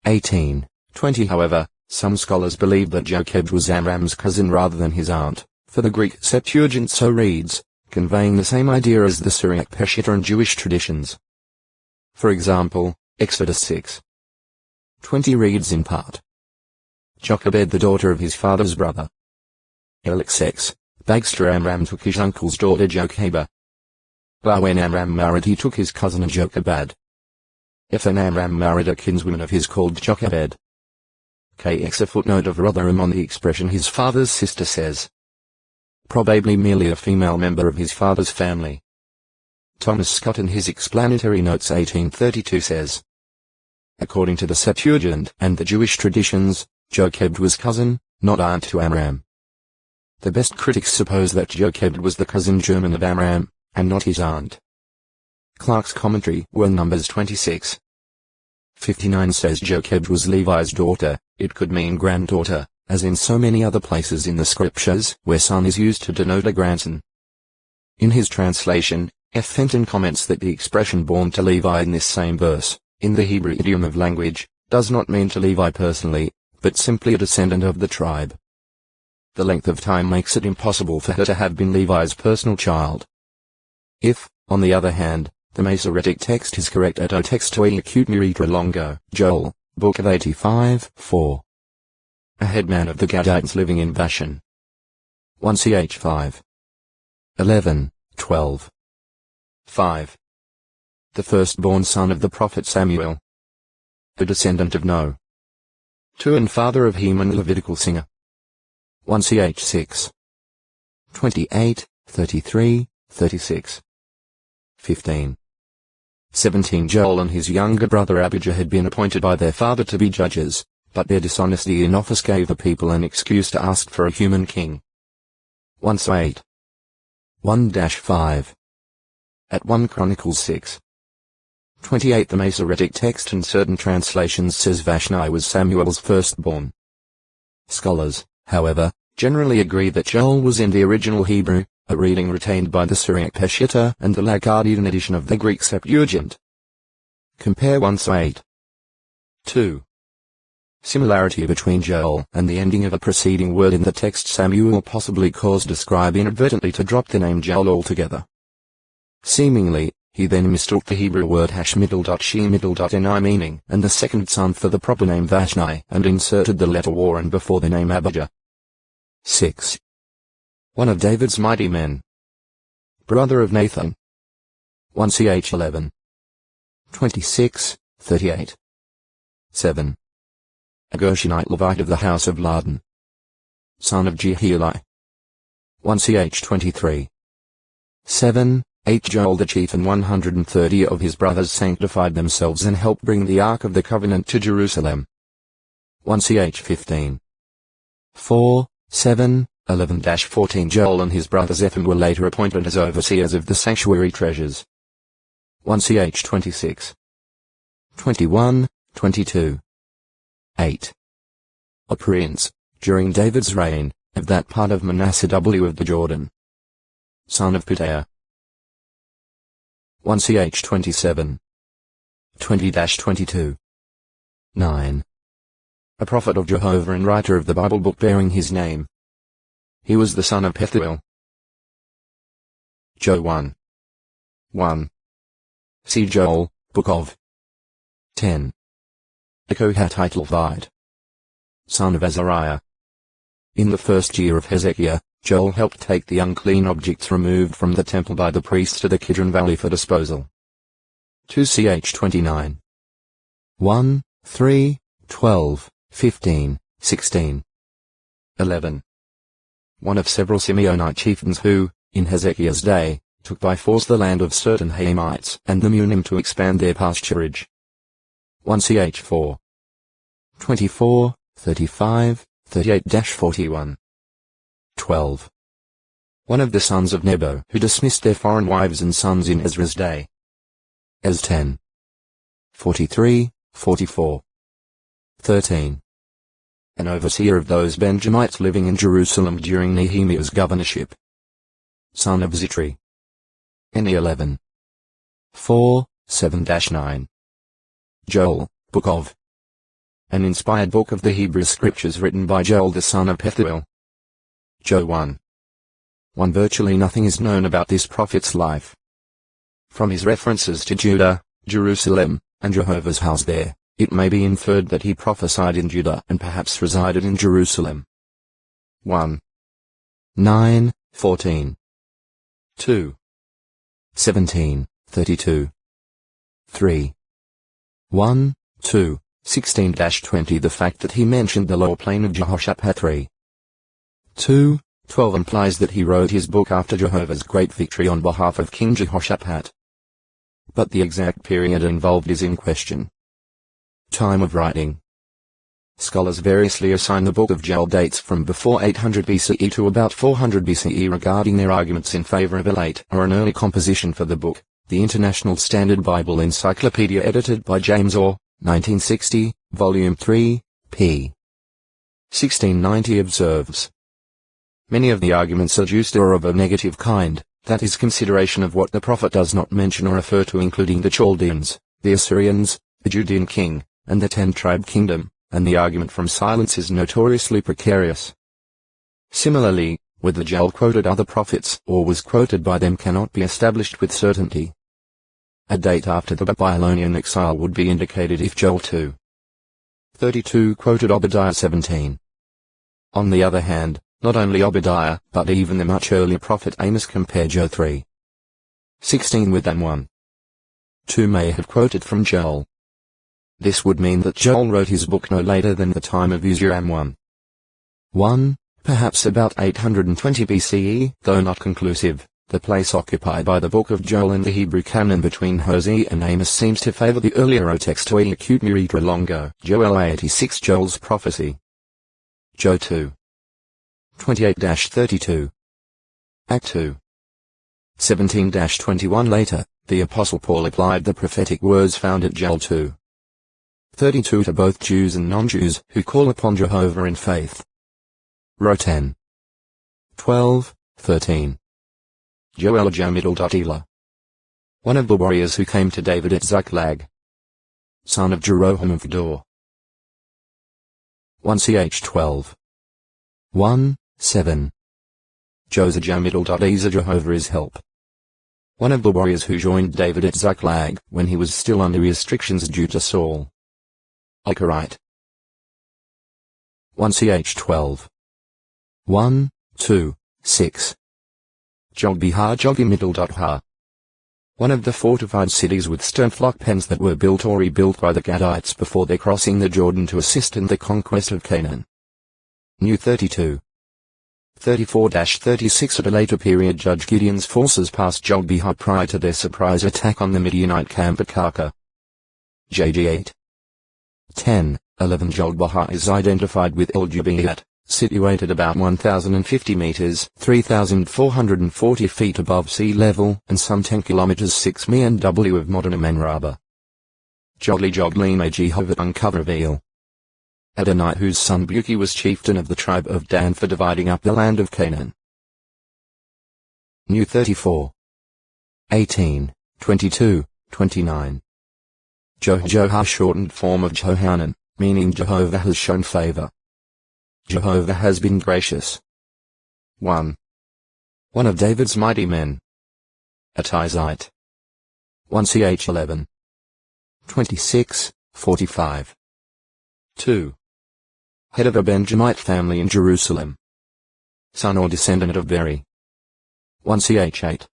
S1: 18, 20 However, some scholars believe that Jochebed was Amram's cousin rather than his aunt, for the Greek Septuagint so reads, conveying the same idea as the Syriac Peshitta and Jewish traditions. For example, Exodus 6. 20 reads in part, Jochebed the daughter of his father's brother. LXX, Bagster Amram took his uncle's daughter Jochebed. But when Amram married he took his cousin Jochebed. If an Amram married a kinswoman of his called Jochebed. KX a footnote of Rotherham on the expression his father's sister says. Probably merely a female member of his father's family. Thomas Scott in his explanatory notes 1832 says, according to the Septuagint and the Jewish traditions, Jochebed was cousin, not aunt to Amram. The best critics suppose that Jochebed was the cousin german of Amram, and not his aunt. Clark's commentary, Well Numbers 26. 59 says Jochebed was Levi's daughter. It could mean granddaughter, as in so many other places in the scriptures, where son is used to denote a grandson. In his translation, F. Fenton comments that the expression born to Levi in this same verse, in the Hebrew idiom of language, does not mean to Levi personally, but simply a descendant of the tribe. The length of time makes it impossible for her to have been Levi's personal child. If, on the other hand, the Masoretic text is correct et o textoi acute miritra longo, Joel, Book of 85, 4. A headman of the Gadites living in Bashan. 1ch 5. 11, 12. 5. The firstborn son of the prophet Samuel. The descendant of No. 2 and father of Heman the Levitical singer. 1ch 6. 28, 33, 36. 15. 17 Joel and his younger brother Abijah had been appointed by their father to be judges, but their dishonesty in office gave the people an excuse to ask for a human king. 1-8. 1-5. At 1 Chronicles 6. 28 The Masoretic text and certain translations says Vashni was Samuel's firstborn. Scholars, however, generally agree that Joel was in the original Hebrew, a reading retained by the Syriac Peshitta and the Lagadian edition of the Greek Septuagint. Compare 1-8. 2. Similarity between Joel and the ending of a preceding word in the text Samuel possibly caused a scribe inadvertently to drop the name Joel altogether. Seemingly, he then mistook the Hebrew word #she_ni meaning and the second son for the proper name Vashni and inserted the letter Warren before the name Abijah. 6. One of David's mighty men. Brother of Nathan. 1ch 11. 26, 38. 7. a Gershonite Levite of the house of Laden, son of Jehieli. 1 Ch 23. 7. 8 Joel the chief and 130 of his brothers sanctified themselves and helped bring the Ark of the Covenant to Jerusalem. 1 Ch 15. 4, 7, 11-14 Joel and his brother Zephon were later appointed as overseers of the sanctuary treasures. 1 Ch 26. 21, 22. 8. A prince, during David's reign, of that part of Manasseh of the Jordan, son of Pedaiah. 1 Ch 27. 20-22. 9. A prophet of Jehovah and writer of the Bible book bearing his name. He was the son of Pethuel. Jo 1. 1. See Joel, Book of 10. A Kohathite Levite, son of Azariah. In the first year of Hezekiah, Joel helped take the unclean objects removed from the temple by the priests to the Kidron Valley for disposal. 2 Ch 29. 1, 3, 12, 15, 16. 11. One of several Simeonite chieftains who, in Hezekiah's day, took by force the land of certain Haimites and the Munim to expand their pasturage. 1 Ch 4. 24, 35, 38-41. 12. One of the sons of Nebo who dismissed their foreign wives and sons in Ezra's day. Ez 10. 43, 44. 13. An overseer of those Benjamites living in Jerusalem during Nehemiah's governorship, son of Zitri. Any 11. 4, 7-9. Joel, Book of. An inspired book of the Hebrew Scriptures written by Joel the son of Pethuel. Jo 1. 1 Virtually nothing is known about this prophet's life. From his references to Judah, Jerusalem, and Jehovah's house there, it may be inferred that he prophesied in Judah and perhaps resided in Jerusalem. 1. 9, 14. 2. 17, 32. 3. 1, 2, 16-20 The fact that he mentioned the lower plain of Jehoshaphat 3. 2, 12 implies that he wrote his book after Jehovah's great victory on behalf of King Jehoshaphat. But the exact period involved is in question. Time of writing. Scholars variously assign the book of Joel dates from before 800 BCE to about 400 BCE regarding their arguments in favor of a late or an early composition for the book. The International Standard Bible Encyclopedia edited by James Orr, 1960, Volume 3, p. 1690 observes. Many of the arguments adduced are of a negative kind, that is consideration of what the prophet does not mention or refer to, including the Chaldeans, the Assyrians, the Judean king, and the 10-tribe kingdom, and the argument from silence is notoriously precarious. Similarly, whether Joel quoted other prophets or was quoted by them cannot be established with certainty. A date after the Babylonian exile would be indicated if Joel 2:32 quoted Obadiah 17. On the other hand, not only Obadiah, but even the much earlier prophet Amos compare Joel 3:16 with and 1:2 may have quoted from Joel. This would mean that Joel wrote his book no later than the time of Uzziah 1:1, perhaps about 820 BCE, though not conclusive. The place occupied by the book of Joel in the Hebrew canon between Hosea and Amos seems to favor the earlier O textui acute miritra longo, Joel 86 Joel's prophecy. Jo 2:28-32. Act 2:17-21 Later, the Apostle Paul applied the prophetic words found at Joel 2:32 to both Jews and non-Jews who call upon Jehovah in faith. Ro 10. 12:13. Joel Jamidal. One of the warriors who came to David at Ziklag, son of Jeroham of Dor. 1 Ch 12. 1, 7. Joseph Jamidal. Jehovah is help. One of the warriors who joined David at Ziklag when he was still under restrictions due to Saul. Icarite. 1 Ch 12. 1, 2, 6. Jogbihar Jogimiddle.ha. one of the fortified cities with stone flock pens that were built or rebuilt by the Gadites before their crossing the Jordan to assist in the conquest of Canaan. New 32. 34-36 At a later period Judge Gideon's forces passed Jogbehah prior to their surprise attack on the Midianite camp at Karka. JG 8. 10. 11 Jogbehah is identified with El Jubaiyat, situated about 1,050 meters, 3,440 feet above sea level, and some 10 kilometers 6 mi and W of modern Amenraba. Jogli may Jehovah uncover veil. Adonai, whose son Buki was chieftain of the tribe of Dan for dividing up the land of Canaan. New 34. 18, 22, 29. Jehovah, shortened form of Johanan, meaning Jehovah has shown favor. Jehovah has been gracious. 1. One of David's mighty men. A Tizite. 1 Ch 11. 26, 45. 2. Head of a Benjamite family in Jerusalem. Son or descendant of Beri. 1 Ch 8.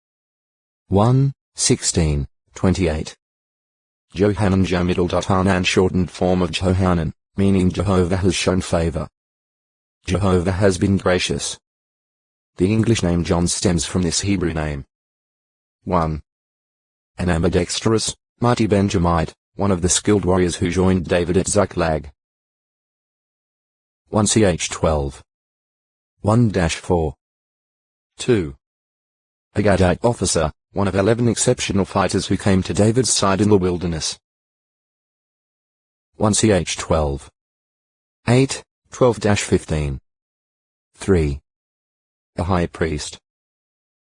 S1: 1, 16, 28. Johanan Hanan, shortened form of Johanan, meaning Jehovah has shown favor. Jehovah has been gracious. The English name John stems from this Hebrew name. 1. An ambidextrous, mighty Benjamite, one of the skilled warriors who joined David at Ziklag. 1 Ch 12. 1-4. 2. A Gadite officer, one of 11 exceptional fighters who came to David's side in the wilderness. 1 Ch 12. 8, 12-15. 3. A high priest.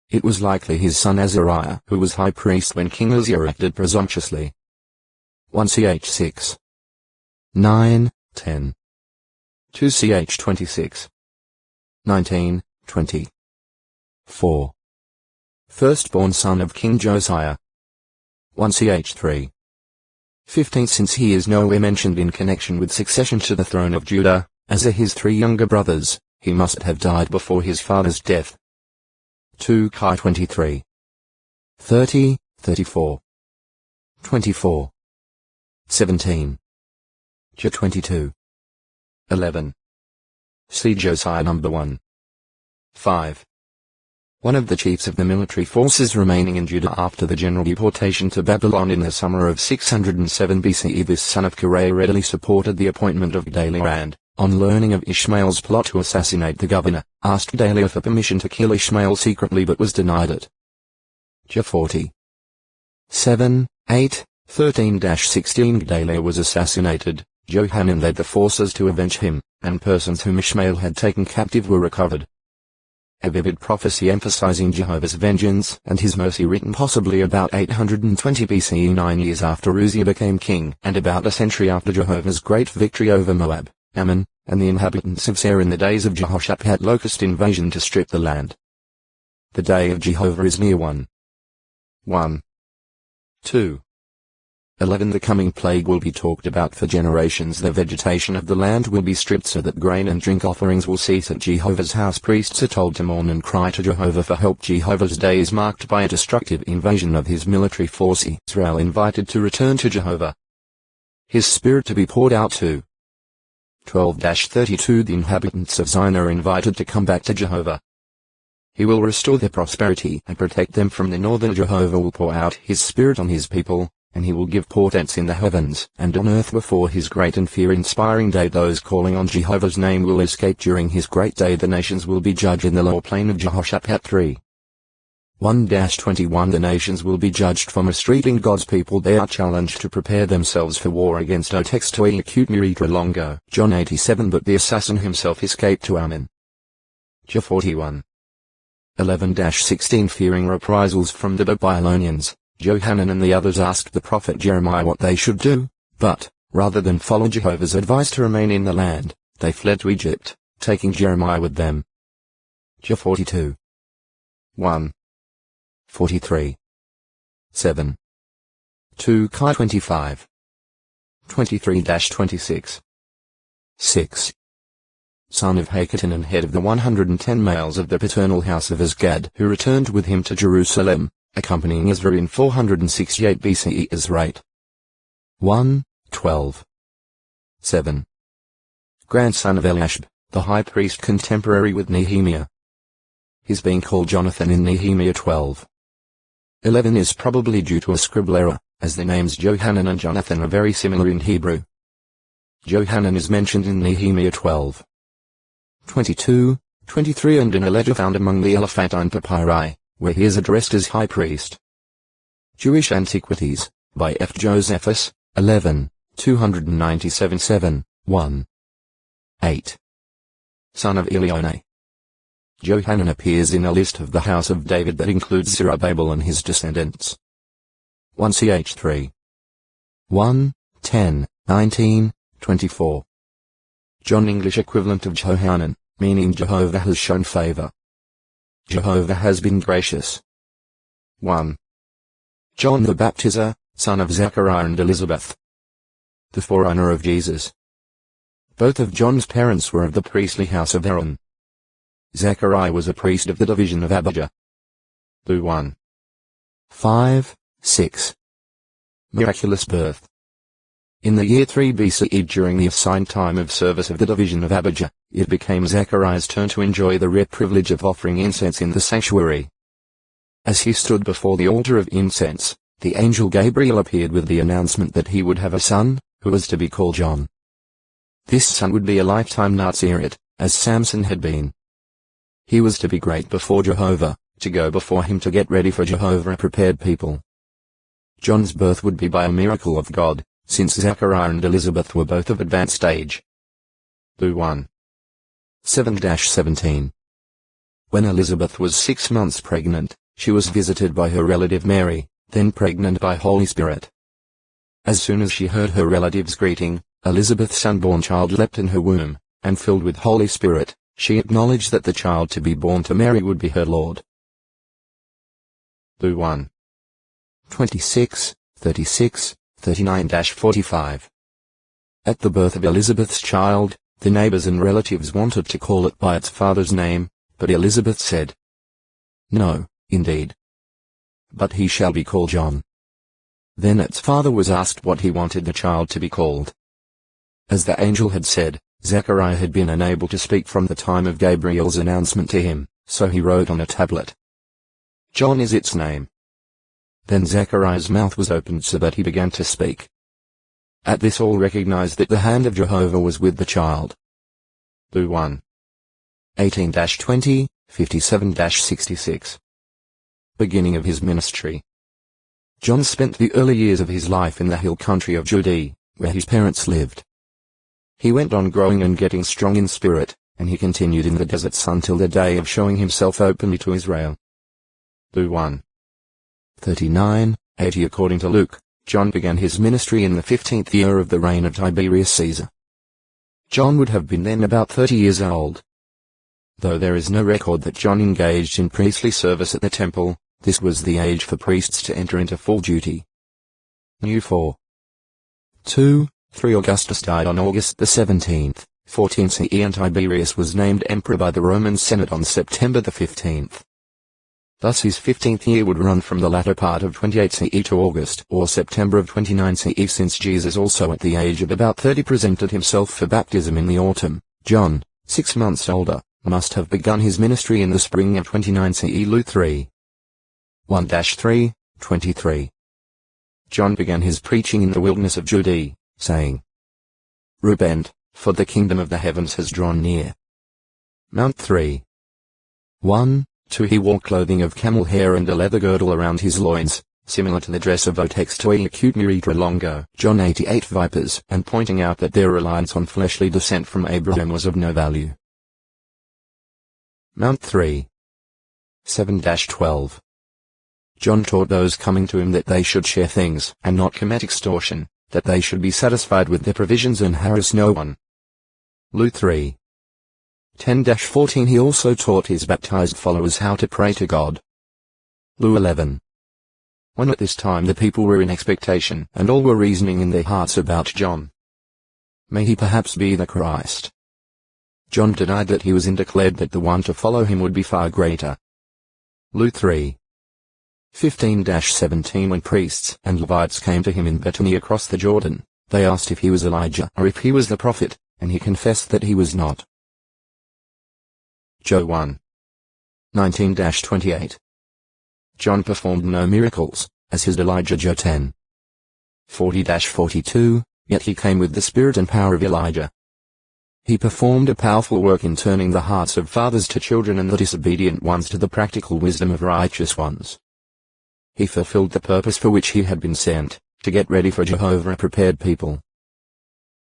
S1: It was likely his son Azariah who was high priest when King Uzziah acted presumptuously. 1 Ch 6. 9, 10. 2 Ch 26. 19, 20. 4. Firstborn son of King Josiah. 1 Ch 3. 15. Since he is nowhere mentioned in connection with succession to the throne of Judah, as are his 3 younger brothers, he must have died before his father's death. 2 Chi 23. 30, 34. 24. 17. Ch 22. 11. See Josiah number 1. 5. One of the chiefs of the military forces remaining in Judah after the general deportation to Babylon in the summer of 607 BCE, this son of Korah readily supported the appointment of Gedaliah and, on learning of Ishmael's plot to assassinate the governor, asked Gedaliah for permission to kill Ishmael secretly but was denied it. Ch 40. 7, 8, 13-16 Gedaliah was assassinated. Johanan led the forces to avenge him, and persons whom Ishmael had taken captive were recovered. A vivid prophecy emphasizing Jehovah's vengeance and his mercy, written possibly about 820 BCE, 9 years after Uzziah became king, and about a century after Jehovah's great victory over Moab, Ammon, and the inhabitants of Seir in the days of Jehoshaphat locust invasion to strip the land. The day of Jehovah is near. 1. 2. 11. The coming plague will be talked about for generations. The vegetation of the land will be stripped so that grain and drink offerings will cease at Jehovah's house. Priests are told to mourn and cry to Jehovah for help. Jehovah's day is marked by a destructive invasion of his military force. Israel invited to return to Jehovah. His spirit to be poured out to. 12-32. The inhabitants of Zion are invited to come back to Jehovah. He will restore their prosperity and protect them from the northern. Jehovah will pour out his spirit on his people, and he will give portents in the heavens and on earth before his great and fear-inspiring day. Those calling on Jehovah's name will escape during his great day. The nations will be judged in the lower plain of Jehoshaphat. 3. 1-21. The nations will be judged for mistreating God's people. They are challenged to prepare themselves for war against Otextoi acute Miritra Longo. John 87. But the assassin himself escaped to Ammon. Ch 41. 11-16. Fearing reprisals from the Babylonians, Johanan and the others asked the prophet Jeremiah what they should do, but, rather than follow Jehovah's advice to remain in the land, they fled to Egypt, taking Jeremiah with them. Ch 42. 1. 43. 7. 2 Chi 25. 23-26. 6. Son of Hakatan and head of the 110 males of the paternal house of Azgad who returned with him to Jerusalem, accompanying Ezra in 468 BCE as rate 1, 12. 7. Grandson of Eliashib, the high priest contemporary with Nehemiah. His being called Jonathan in Nehemiah 12. 11 is probably due to a scribal error, as the names Johanan and Jonathan are very similar in Hebrew. Johanan is mentioned in Nehemiah 12. 22, 23 and in a letter found among the Elephantine papyri, where he is addressed as high priest. Jewish Antiquities, by F. Josephus, 11, 297 7, 1. 8. Son of Elione. Johanan appears in a list of the house of David that includes Zerubbabel and his descendants. 1 ch. 3. 1, 10, 19, 24. John English equivalent of Johanan, meaning Jehovah has shown favor. Jehovah has been gracious. 1. John the Baptizer, son of Zechariah and Elizabeth. The forerunner of Jesus. Both of John's parents were of the priestly house of Aaron. Zechariah was a priest of the division of Abijah. 1. 5, 6. Miraculous birth. In the year 3 BCE during the assigned time of service of the division of Abijah, it became Zechariah's turn to enjoy the rare privilege of offering incense in the sanctuary. As he stood before the altar of incense, the angel Gabriel appeared with the announcement that he would have a son, who was to be called John. This son would be a lifetime Nazirite, as Samson had been. He was to be great before Jehovah, to go before him to get ready for Jehovah a prepared people. John's birth would be by a miracle of God, since Zechariah and Elizabeth were both of advanced age. 1. 7-17. When Elizabeth was 6 months pregnant, she was visited by her relative Mary, then pregnant by Holy Spirit. As soon as she heard her relative's greeting, Elizabeth's unborn child leapt in her womb, and filled with Holy Spirit, she acknowledged that the child to be born to Mary would be her Lord. 1. 26, 36, 39-45. At the birth of Elizabeth's child, the neighbors and relatives wanted to call it by its father's name, but Elizabeth said, "No, indeed. But he shall be called John." Then its father was asked what he wanted the child to be called. As the angel had said, Zechariah had been unable to speak from the time of Gabriel's announcement to him, so he wrote on a tablet, "John is its name." Then Zechariah's mouth was opened so that he began to speak. At this all recognized that the hand of Jehovah was with the child. 1. 18-20, 57-66. Beginning of his ministry. John spent the early years of his life in the hill country of Judea, where his parents lived. He went on growing and getting strong in spirit, and he continued in the deserts until the day of showing himself openly to Israel. 1. 39, 80 According to Luke, John began his ministry in the 15th year of the reign of Tiberius Caesar. John would have been then about 30 years old. Though there is no record that John engaged in priestly service at the temple, this was the age for priests to enter into full duty. 4. 2, 3 Augustus died on August the 17th, 14 CE and Tiberius was named emperor by the Roman Senate on September the 15th. Thus his 15th year would run from the latter part of 28 CE to August or September of 29 CE, since Jesus also at the age of about 30 presented himself for baptism in the autumn. John, 6 months older, must have begun his ministry in the spring of 29 CE. Luke 3. 1-3, 23. John began his preaching in the wilderness of Judea, saying, "Repent, for the kingdom of the heavens has drawn near." Mount 3. 1, 2 He wore clothing of camel hair and a leather girdle around his loins, similar to the dress of Otextoi acute Muritra longo. John 88 Vipers, and pointing out that their reliance on fleshly descent from Abraham was of no value. Mount 3. 7-12. John taught those coming to him that they should share things and not commit extortion, that they should be satisfied with their provisions and harass no one. Luke 3. 10-14 He also taught his baptized followers how to pray to God. Luke 11. When at this time the people were in expectation, and all were reasoning in their hearts about John. May he perhaps be the Christ? John denied that he was and declared that the one to follow him would be far greater. Luke 3. 15-17 When priests and Levites came to him in Bethany across the Jordan, they asked if he was Elijah or if he was the prophet, and he confessed that he was not. Joe 1. 19-28. John performed no miracles, as his Elijah. Joe 10. 40-42, yet he came with the spirit and power of Elijah. He performed a powerful work in turning the hearts of fathers to children and the disobedient ones to the practical wisdom of righteous ones. He fulfilled the purpose for which he had been sent, to get ready for Jehovah a prepared people.